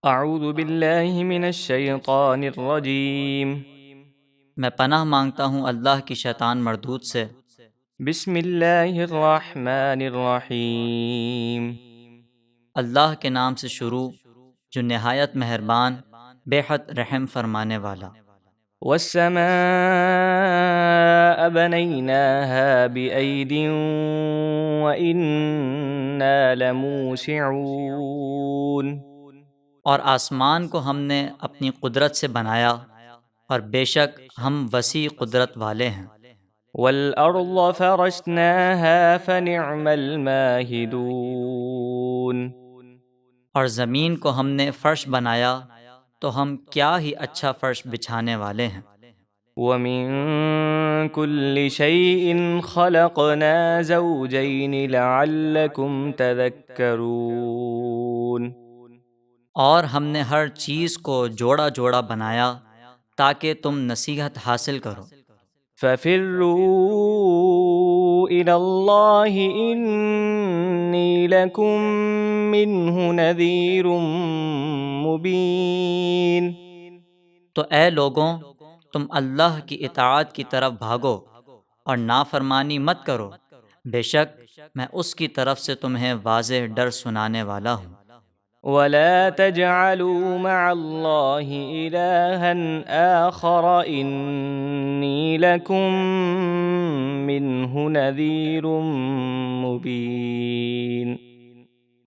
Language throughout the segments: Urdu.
اعوذ باللہ من الشیطان الرجیم میں پناہ مانگتا ہوں اللہ کی شیطان مردود سے۔ بسم اللہ الرحمن الرحیم اللہ کے نام سے شروع جو نہایت مہربان بے حد رحم فرمانے والا۔ والسماء بنیناها بأید وإنا لموسعون، اور آسمان کو ہم نے اپنی قدرت سے بنایا اور بے شک ہم وسیع قدرت والے ہیں۔ والأرض فرشناها فنعم الماہدون، اور زمین کو ہم نے فرش بنایا تو ہم کیا ہی اچھا فرش بچھانے والے ہیں۔ وَمِن كُلِّ شَيْءٍ خَلَقْنَا زَوْجَيْنِ لَعَلَّكُمْ تَذَكَّرُونَ، اور ہم نے ہر چیز کو جوڑا جوڑا بنایا تاکہ تم نصیحت حاصل کرو۔ فَفِرُّوا إِلَى اللَّهِ إِنِّي لَكُمْ مِنْهُ نَذِيرٌ مُبِينٌ، تو اے لوگوں، تم اللہ کی اطاعت کی طرف بھاگو اور نافرمانی مت کرو، بے شک میں اس کی طرف سے تمہیں واضح ڈر سنانے والا ہوں۔ وَلَا تَجْعَلُوا مَعَ اللَّهِ إِلَٰهًا آخَرَ إِنِّي لَكُم مِّنْهُ نَذِيرٌ مُّبِينٌ،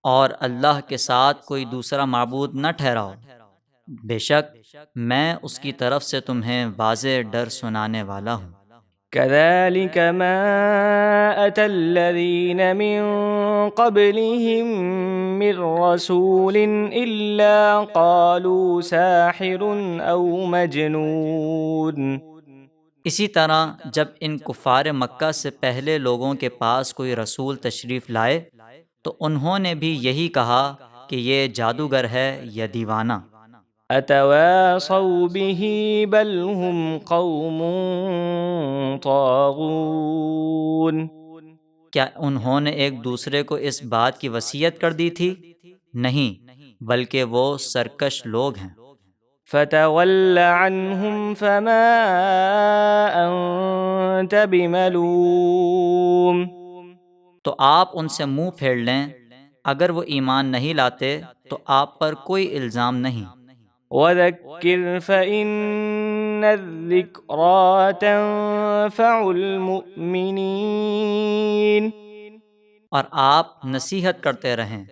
اور اللہ کے ساتھ کوئی دوسرا معبود نہ ٹھہراؤ، بے شک میں اس کی طرف سے تمہیں واضح ڈر سنانے والا ہوں۔ كَذَلِكَ مَا أَتَى الَّذِينَ مِن قَبْلِهِم مِّن رَّسُولٍ إِلَّا قَالُوا سَاحِرٌ أَوْ مَجْنُونٌ، اسی طرح جب ان کفار مکہ سے پہلے لوگوں کے پاس کوئی رسول تشریف لائے تو انہوں نے بھی یہی کہا کہ یہ جادوگر ہے یا دیوانہ۔ أَتَوَاصَوْا بِهِ بَلْ هُمْ قَوْمٌ طَاغُونَ، کیا انہوں نے ایک دوسرے کو اس بات کی وصیت کر دی تھی؟ نہیں، بلکہ وہ سرکش لوگ ہیں۔ فَتَوَلَّ عَنْهُمْ فَمَا أَنْتَ بِمَلُومٍ، تو آپ ان سے منہ پھیر لیں، اگر وہ ایمان نہیں لاتے تو آپ پر کوئی الزام نہیں۔ وَذَكِّرْ فَإِنَّ الذِّكْرَىٰ تَنفَعُ الْمُؤْمِنِينَ، اور آپ نصیحت کرتے رہیں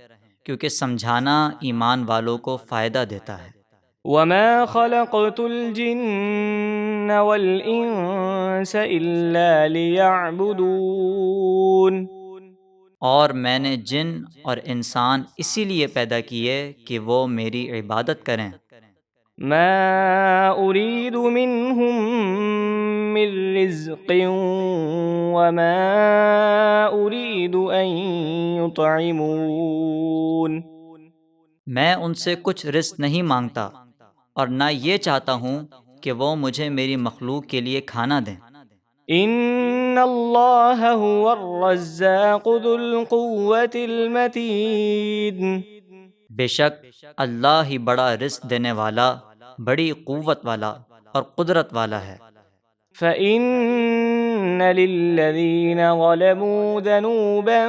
کیونکہ سمجھانا ایمان والوں کو فائدہ دیتا ہے۔ وَمَا خَلَقْتُ الْجِنَّ وَالْإِنسَ إِلَّا لِيَعْبُدُونِ، اور میں نے جن اور انسان اسی لیے پیدا کیے کہ وہ میری عبادت کریں۔ مَا أُرِيدُ مِنْهُم مِّن رِّزْقٍ وَمَا أُرِيدُ أَن يُطْعِمُونِ، میں ان سے کچھ رزق نہیں مانگتا اور نہ یہ چاہتا ہوں کہ وہ مجھے میری مخلوق کے لیے کھانا دیں۔ إِنَّ اللَّهَ هُوَ الرَّزَّاقُ ذُو الْقُوَّةِ الْمَتِينُ، بے شک اللہ ہی بڑا رزق دینے والا، بڑی قوت والا اور قدرت والا ہے۔ فَإِنَّ لِلَّذِينَ ظَلَمُوا ذَنُوبًا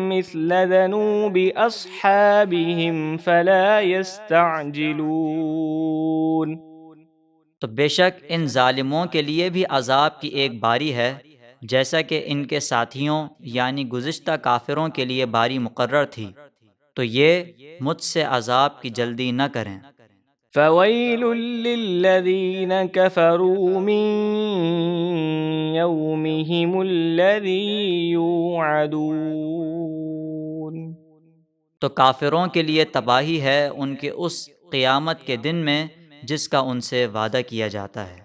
مِثْلَ ذَنُوبِ أَصْحَابِهِمْ فَلَا يَسْتَعْجِلُونَ، تو بے شک ان ظالموں کے لیے بھی عذاب کی ایک باری ہے جیسا کہ ان کے ساتھیوں یعنی گزشتہ کافروں کے لیے باری مقرر تھی، تو یہ مجھ سے عذاب کی جلدی نہ کریں۔ فَوَيْلٌ لِّلَّذِينَ كَفَرُوا مِن يَوْمِهِمُ الَّذِي يُوعَدُونَ، تو کافروں کے لیے تباہی ہے ان کے اس قیامت کے دن میں جس کا ان سے وعدہ کیا جاتا ہے۔